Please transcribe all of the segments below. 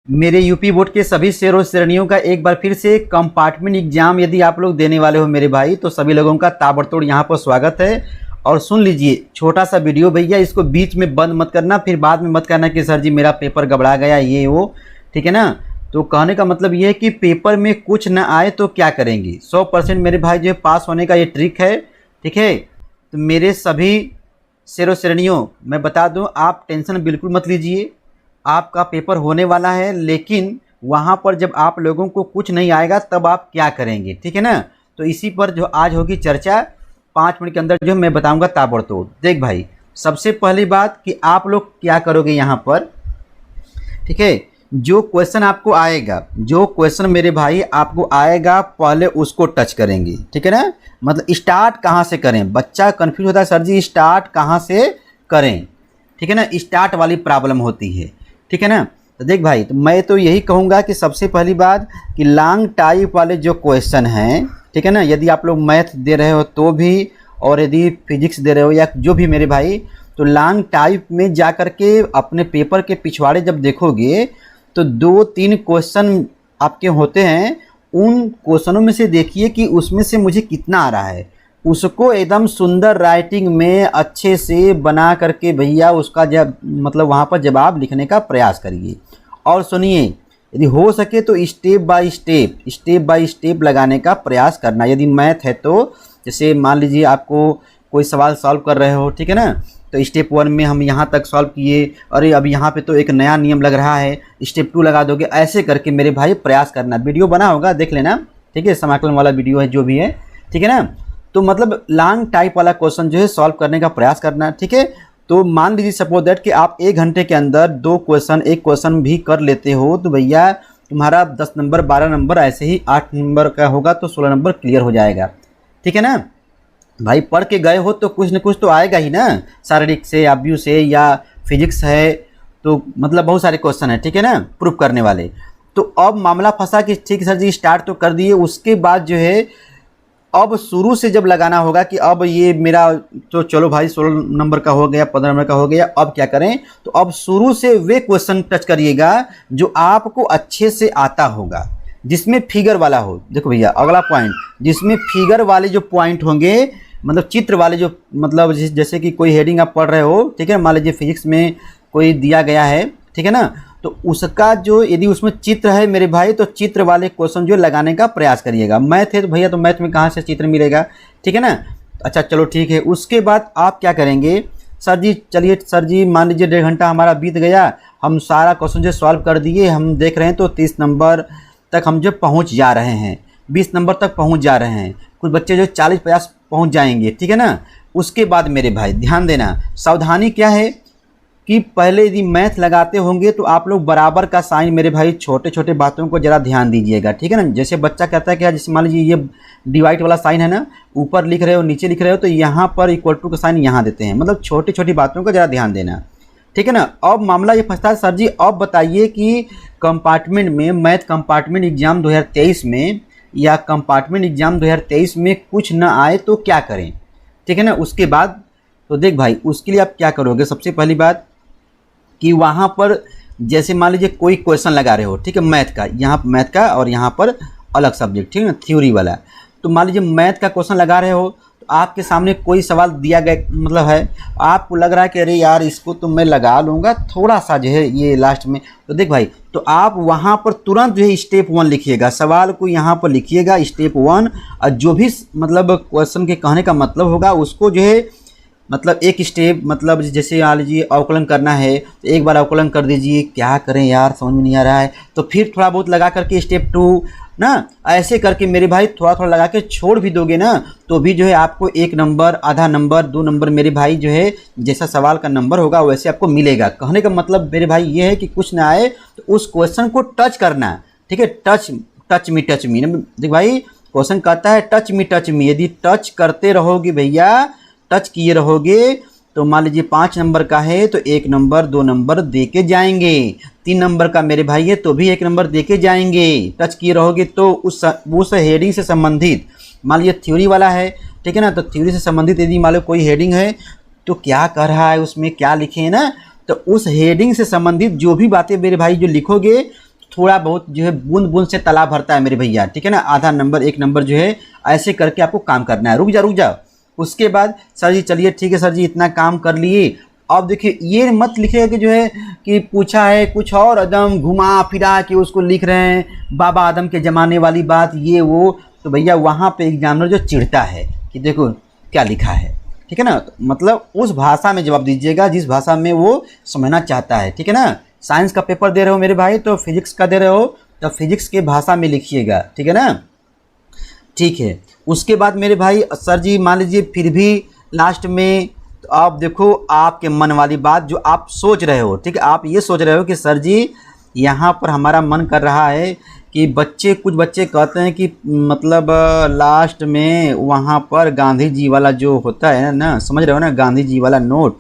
मेरे UP board के सभी शेर और शेरनियों का एक बार फिर से कंपार्टमेंट एग्जाम यदि आप लोग देने वाले हो मेरे भाई, तो सभी लोगों का ताबड़तोड़ यहाँ पर स्वागत है। और सुन लीजिए छोटा सा वीडियो भैया, इसको बीच में बंद मत करना, फिर बाद में मत करना कि सर जी मेरा पेपर गड़बड़ा गया ये वो, ठीक है ना। तो कहने का मतलब ये है कि पेपर में कुछ ना आए तो क्या करेंगे, 100% मेरे भाई जो है पास होने का ये ट्रिक है, ठीक है। तो मेरे सभी शेर और शेरनियों मैं बता दूँ, आप टेंशन बिल्कुल मत लीजिए, आपका पेपर होने वाला है, लेकिन वहाँ पर जब आप लोगों को कुछ नहीं आएगा तब आप क्या करेंगे, ठीक है ना। तो इसी पर जो आज होगी चर्चा, 5 मिनट के अंदर जो मैं बताऊंगा ताबड़तोड़। देख भाई, सबसे पहली बात कि आप लोग क्या करोगे यहाँ पर, ठीक है। जो क्वेश्चन आपको आएगा, जो क्वेश्चन मेरे भाई आपको आएगा, पहले उसको टच करेंगे, ठीक है ना। मतलब स्टार्ट कहाँ से करें, बच्चा कंफ्यूज होता है सर जी स्टार्ट कहाँ से करें, ठीक है ना। स्टार्ट वाली प्रॉब्लम होती है, ठीक है ना। तो देख भाई, तो मैं तो यही कहूँगा कि सबसे पहली बात कि लॉन्ग टाइप वाले जो क्वेश्चन हैं, ठीक है ना, यदि आप लोग मैथ दे रहे हो तो भी, और यदि फिजिक्स दे रहे हो या जो भी मेरे भाई, तो लॉन्ग टाइप में जा कर के अपने पेपर के पिछवाड़े जब देखोगे तो 2-3 क्वेश्चन आपके होते हैं, उन क्वेश्चनों में से देखिए कि उसमें से मुझे कितना आ रहा है, उसको एकदम सुंदर राइटिंग में अच्छे से बना करके भैया उसका जब मतलब वहाँ पर जवाब लिखने का प्रयास करिए। और सुनिए, यदि हो सके तो स्टेप बाय स्टेप लगाने का प्रयास करना। यदि मैथ है तो जैसे मान लीजिए आपको कोई सवाल सॉल्व कर रहे हो, ठीक है ना, तो स्टेप 1 में हम यहाँ तक सॉल्व किए, अरे अब यहाँ पे तो एक नया नियम लग रहा है, स्टेप 2 लगा दोगे, ऐसे करके मेरे भाई प्रयास करना। वीडियो बना होगा देख लेना, ठीक है, समाकलन वाला वीडियो है जो भी है, ठीक है ना। तो मतलब लॉन्ग टाइप वाला क्वेश्चन जो है सॉल्व करने का प्रयास करना, ठीक है। तो मान लीजिए सपोज दैट कि आप 1 घंटे के अंदर 2 क्वेश्चन, एक क्वेश्चन भी कर लेते हो, तो भैया तुम्हारा 10 नंबर 12 नंबर ऐसे ही 8 नंबर का होगा तो 16 नंबर क्लियर हो जाएगा, ठीक है ना। भाई पढ़ के गए हो तो कुछ न कुछ तो आएगा ही ना, शारीरिक से, आव्यू से, या फिजिक्स है, तो मतलब बहुत सारे क्वेश्चन है, ठीक है ना, प्रूफ करने वाले। तो अब मामला फंसा कि ठीक सर जी स्टार्ट तो कर दिए, उसके बाद जो है अब शुरू से जब लगाना होगा कि अब ये मेरा तो चलो भाई 16 नंबर का हो गया, 15 नंबर का हो गया, अब क्या करें। तो अब शुरू से वे क्वेश्चन टच करिएगा जो आपको अच्छे से आता होगा, जिसमें फिगर वाला हो। देखो भैया अगला पॉइंट, जिसमें फिगर वाले जो पॉइंट होंगे, मतलब चित्र वाले जो, मतलब जैसे कि कोई हेडिंग आप पढ़ रहे हो, ठीक है, मान लीजिए फिजिक्स में कोई दिया गया है, ठीक है ना, तो उसका जो यदि उसमें चित्र है मेरे भाई, तो चित्र वाले क्वेश्चन जो लगाने का प्रयास करिएगा। मैथ है तो भैया तो मैथ में कहाँ से चित्र मिलेगा, ठीक है ना। अच्छा चलो ठीक है, उसके बाद आप क्या करेंगे, सर जी चलिए सर जी मान लीजिए 1.5 घंटा हमारा बीत गया, हम सारा क्वेश्चन जो सॉल्व कर दिए, हम देख रहे हैं तो 30 नंबर तक हम जो पहुँच जा रहे हैं, 20 नंबर तक पहुँच जा रहे हैं, कुछ बच्चे जो 40-50 पहुँच जाएंगे, ठीक है ना। उसके बाद मेरे भाई ध्यान देना, सावधानी क्या है कि पहले यदि मैथ लगाते होंगे तो आप लोग बराबर का साइन मेरे भाई छोटे छोटे बातों को ज़रा ध्यान दीजिएगा, ठीक है ना। जैसे बच्चा कहता है कि जैसे मान लीजिए ये डिवाइड वाला साइन है ना, ऊपर लिख रहे हो नीचे लिख रहे हो, तो यहाँ पर इक्वल टू का साइन यहाँ देते हैं, मतलब छोटी छोटी बातों को ज़रा ध्यान देना, ठीक है ना। अब मामला ये फंसता है सर जी अब बताइए कि कंपार्टमेंट में, मैथ कंपार्टमेंट एग्जाम 2023 में या कंपार्टमेंट एग्जाम 2023 में कुछ ना आए तो क्या करें, ठीक है ना। उसके बाद तो देख भाई, उसके लिए आप क्या करोगे, सबसे पहली बात कि वहाँ पर जैसे मान लीजिए कोई क्वेश्चन लगा रहे हो, ठीक है, मैथ का, यहाँ मैथ का और यहाँ पर अलग सब्जेक्ट, ठीक है ना, थ्योरी वाला। तो मान लीजिए मैथ का क्वेश्चन लगा रहे हो, तो आपके सामने कोई सवाल दिया गया, मतलब है आपको लग रहा है कि अरे यार इसको तो मैं लगा लूँगा, थोड़ा सा जो है ये लास्ट में, तो देख भाई, तो आप वहाँ पर तुरंत जो है स्टेप 1 लिखिएगा, सवाल को यहाँ पर लिखिएगा स्टेप 1, और जो भी मतलब क्वेश्चन के कहने का मतलब होगा उसको जो है, मतलब एक स्टेप, मतलब जैसे मान लीजिए अवकलन करना है तो एक बार अवकलन कर दीजिए, क्या करें यार समझ में नहीं आ रहा है, तो फिर थोड़ा बहुत लगा करके स्टेप 2 ना, ऐसे करके मेरे भाई थोड़ा थोड़ा लगा के छोड़ भी दोगे ना, तो भी जो है आपको 1 नंबर, आधा नंबर, 2 नंबर मेरे भाई जो है जैसा सवाल का नंबर होगा वैसे आपको मिलेगा। कहने का मतलब मेरे भाई ये है कि कुछ ना आए तो उस क्वेश्चन को टच करना, ठीक है, टच मी। देख भाई क्वेश्चन कहता है टच मी, यदि टच करते रहोगे भैया, टच किए रहोगे, तो मान लीजिए 5 नंबर का है तो 1 नंबर 2 नंबर दे के जाएंगे, 3 नंबर का मेरे भाई है तो भी 1 नंबर दे के जाएंगे, टच किए रहोगे। तो उस हेडिंग से संबंधित, मान लीजिए थ्योरी वाला है, ठीक है ना, तो थ्योरी से संबंधित यदि मान लो कोई हेडिंग है तो क्या कर रहा है उसमें क्या लिखे ना, तो उस हेडिंग से संबंधित जो भी बातें मेरे भाई जो लिखोगे थोड़ा बहुत जो है बूंद बूंद से तालाब भरता है मेरे भैया, ठीक है ना। आधा नंबर, एक नंबर जो है ऐसे करके आपको काम करना है। रुक जा। उसके बाद सर जी चलिए ठीक है सर जी, इतना काम कर लिए। अब देखिए ये मत लिखिएगा कि जो है कि पूछा है कुछ और, एकदम घुमा फिरा के उसको लिख रहे हैं बाबा आदम के ज़माने वाली बात ये वो। तो भैया वहाँ पे एग्जामिनर जो चिढ़ता है कि देखो क्या लिखा है, ठीक है ना। तो मतलब उस भाषा में जवाब दीजिएगा जिस भाषा में वो समझना चाहता है, ठीक है ना। साइंस का पेपर दे रहे हो मेरे भाई तो फिजिक्स का दे रहे हो तो फिजिक्स के भाषा में लिखिएगा, ठीक है ना। ठीक है, उसके बाद मेरे भाई सर जी मान लीजिए फिर भी लास्ट में, तो आप देखो आपके मन वाली बात जो आप सोच रहे हो, ठीक है। आप ये सोच रहे हो कि सर जी यहाँ पर हमारा मन कर रहा है कि कुछ बच्चे कहते हैं कि मतलब लास्ट में वहाँ पर गांधी जी वाला जो होता है ना, समझ रहे हो ना, गांधी जी वाला नोट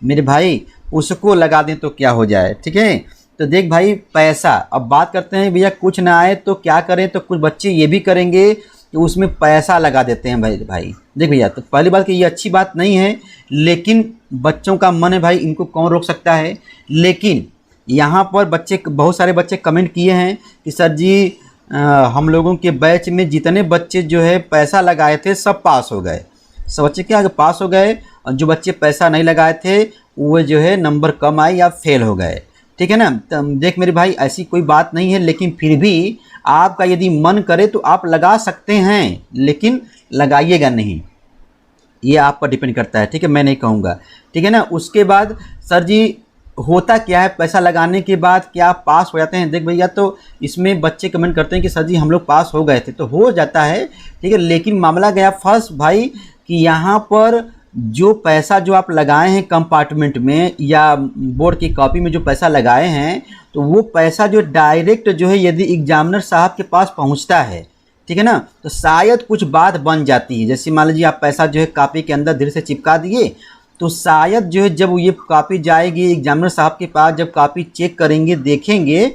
मेरे भाई उसको लगा दें तो क्या हो जाए, ठीक है। तो देख भाई पैसा, अब बात करते हैं भैया कुछ ना आए तो क्या करें, तो कुछ बच्चे ये भी करेंगे कि उसमें पैसा लगा देते हैं भाई देख भैया। तो पहली बात कि ये अच्छी बात नहीं है, लेकिन बच्चों का मन है भाई, इनको कौन रोक सकता है। लेकिन यहाँ पर बहुत सारे बच्चे कमेंट किए हैं कि सर जी हम लोगों के बैच में जितने बच्चे जो है पैसा लगाए थे सब पास हो गए, सब बच्चे क्या पास हो गए, और जो बच्चे पैसा नहीं लगाए थे वो जो है नंबर कम आए या फेल हो गए, ठीक है ना। तो देख मेरे भाई ऐसी कोई बात नहीं है, लेकिन फिर भी आपका यदि मन करे तो आप लगा सकते हैं, लेकिन लगाइएगा नहीं, ये आप पर डिपेंड करता है, ठीक है। मैं नहीं कहूँगा, ठीक है ना। उसके बाद सर जी होता क्या है, पैसा लगाने के बाद क्या पास हो जाते हैं। देख भैया तो इसमें बच्चे कमेंट करते हैं कि सर जी हम लोग पास हो गए थे, तो हो जाता है, ठीक है। लेकिन मामला गया फर्स्ट भाई कि यहाँ पर जो पैसा जो आप लगाए हैं कंपार्टमेंट में या बोर्ड की कॉपी में जो पैसा लगाए हैं, तो वो पैसा जो डायरेक्ट जो है यदि एग्जामिनर साहब के पास पहुंचता है, ठीक है ना, तो शायद कुछ बात बन जाती है। जैसे मान लीजिए आप पैसा जो है कॉपी के अंदर धीरे से चिपका दिए, तो शायद जो है जब ये कॉपी जाएगी एग्जामिनर साहब के पास, जब कॉपी चेक करेंगे देखेंगे,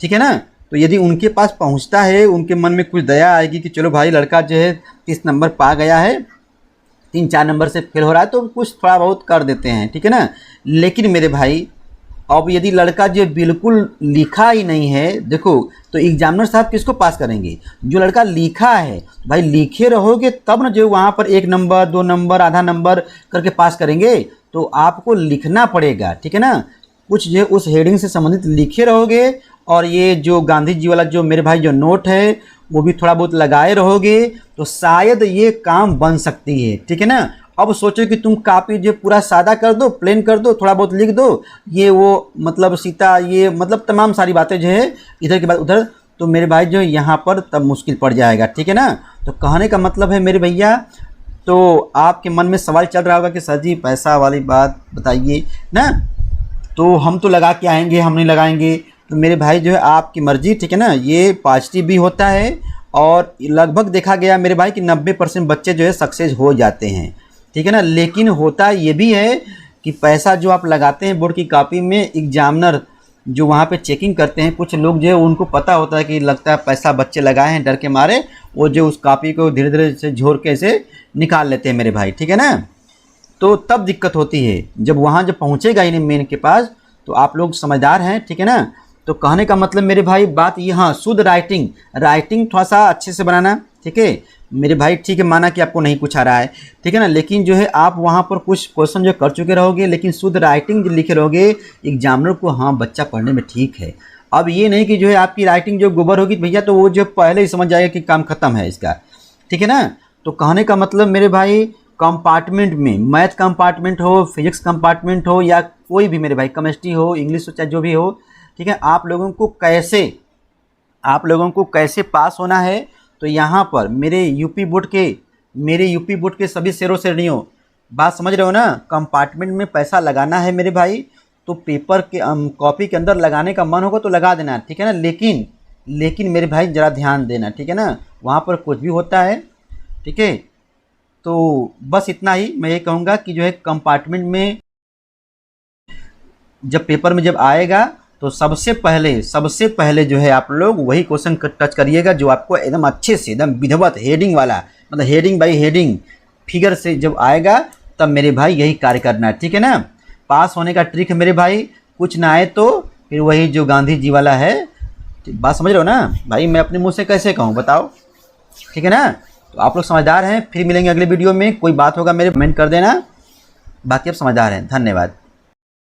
ठीक है ना, तो यदि उनके पास पहुंचता है उनके मन में कुछ दया आएगी कि चलो भाई लड़का जो है 30 नंबर पा गया है, 3-4 नंबर से फेल हो रहा है, तो कुछ थोड़ा बहुत कर देते हैं, ठीक है ना। लेकिन मेरे भाई अब यदि लड़का जो बिल्कुल लिखा ही नहीं है, देखो तो एग्जामिनर साहब किसको पास करेंगे, जो लड़का लिखा है। भाई लिखे रहोगे तब ना जो वहाँ पर 1 नंबर 2 नंबर आधा नंबर करके पास करेंगे, तो आपको लिखना पड़ेगा, ठीक है ना। कुछ जो उस हेडिंग से संबंधित लिखे रहोगे, और ये जो गांधी जी वाला जो मेरे भाई जो नोट है वो भी थोड़ा बहुत लगाए रहोगे, तो शायद ये काम बन सकती है, ठीक है ना। अब सोचो कि तुम कॉपी जो पूरा सादा कर दो, प्लेन कर दो, थोड़ा बहुत लिख दो, ये वो मतलब सीता, ये मतलब तमाम सारी बातें जो है इधर के बाद उधर, तो मेरे भाई जो यहाँ पर तब मुश्किल पड़ जाएगा, ठीक है ना। तो कहने का मतलब है मेरे भैया, तो आपके मन में सवाल चल रहा होगा कि सर जी पैसा वाली बात बताइए ना, तो हम तो लगा के आएंगे, हम नहीं लगाएंगे। तो मेरे भाई जो है आपकी मर्ज़ी, ठीक है ना। ये पॉजिटिव भी होता है, और लगभग देखा गया मेरे भाई कि 90% बच्चे जो है सक्सेस हो जाते हैं, ठीक है ना। लेकिन होता ये भी है कि पैसा जो आप लगाते हैं बोर्ड की कॉपी में, एग्जामिनर जो वहाँ पे चेकिंग करते हैं, कुछ लोग जो है उनको पता होता है कि लगता है पैसा बच्चे लगाए हैं, डर के मारे वो जो उस कॉपी को धीरे धीरे से झोर के से निकाल लेते हैं मेरे भाई, ठीक है ना। तो तब दिक्कत होती है जब वहाँ जब पहुँचेगा इन्हें मेन के पास, तो आप लोग समझदार हैं, ठीक है ना। तो कहने का मतलब मेरे भाई बात ये, हाँ शुद्ध राइटिंग थोड़ा सा अच्छे से बनाना, ठीक है मेरे भाई, ठीक है। माना कि आपको नहीं कुछ आ रहा है, ठीक है ना, लेकिन जो है आप वहाँ पर कुछ क्वेश्चन जो कर चुके रहोगे, लेकिन शुद्ध राइटिंग जो लिखे रहोगे एग्जामिनर को, हाँ बच्चा पढ़ने में ठीक है। अब ये नहीं कि जो है आपकी राइटिंग जो गोबर होगी भैया, तो वो जो पहले ही समझ जाएगा कि काम खत्म है इसका, ठीक है ना। तो कहने का मतलब मेरे भाई कंपार्टमेंट में, मैथ कंपार्टमेंट हो, फिजिक्स कंपार्टमेंट हो, या कोई भी मेरे भाई केमिस्ट्री हो, इंग्लिश हो, चाहे जो भी हो, ठीक है, आप लोगों को कैसे पास होना है। तो यहाँ पर मेरे यूपी बोर्ड के सभी शेरों शेरनियों, बात समझ रहे हो ना। कंपार्टमेंट में पैसा लगाना है मेरे भाई, तो पेपर के कॉपी के अंदर लगाने का मन होगा तो लगा देना, ठीक है ना। लेकिन मेरे भाई ज़रा ध्यान देना, ठीक है ना, वहाँ पर कुछ भी होता है, ठीक है। तो बस इतना ही मैं ये कहूँगा कि जो है कंपार्टमेंट में जब पेपर में जब आएगा, तो सबसे पहले जो है आप लोग वही क्वेश्चन टच करिएगा जो आपको एकदम अच्छे से, एकदम विधिवत हेडिंग वाला, मतलब हेडिंग बाई हेडिंग फिगर से जब आएगा, तब मेरे भाई यही कार्य करना है, ठीक है ना। पास होने का ट्रिक है मेरे भाई, कुछ ना आए तो फिर वही जो गांधी जी वाला है, बात समझ रहे हो ना भाई, मैं अपने मुंह से कैसे कहूँ बताओ, ठीक है ना। तो आप लोग समझदार हैं, फिर मिलेंगे अगले वीडियो में। कोई बात होगा मेरे कमेंट कर देना, बाकी आप समझदार हैं। धन्यवाद।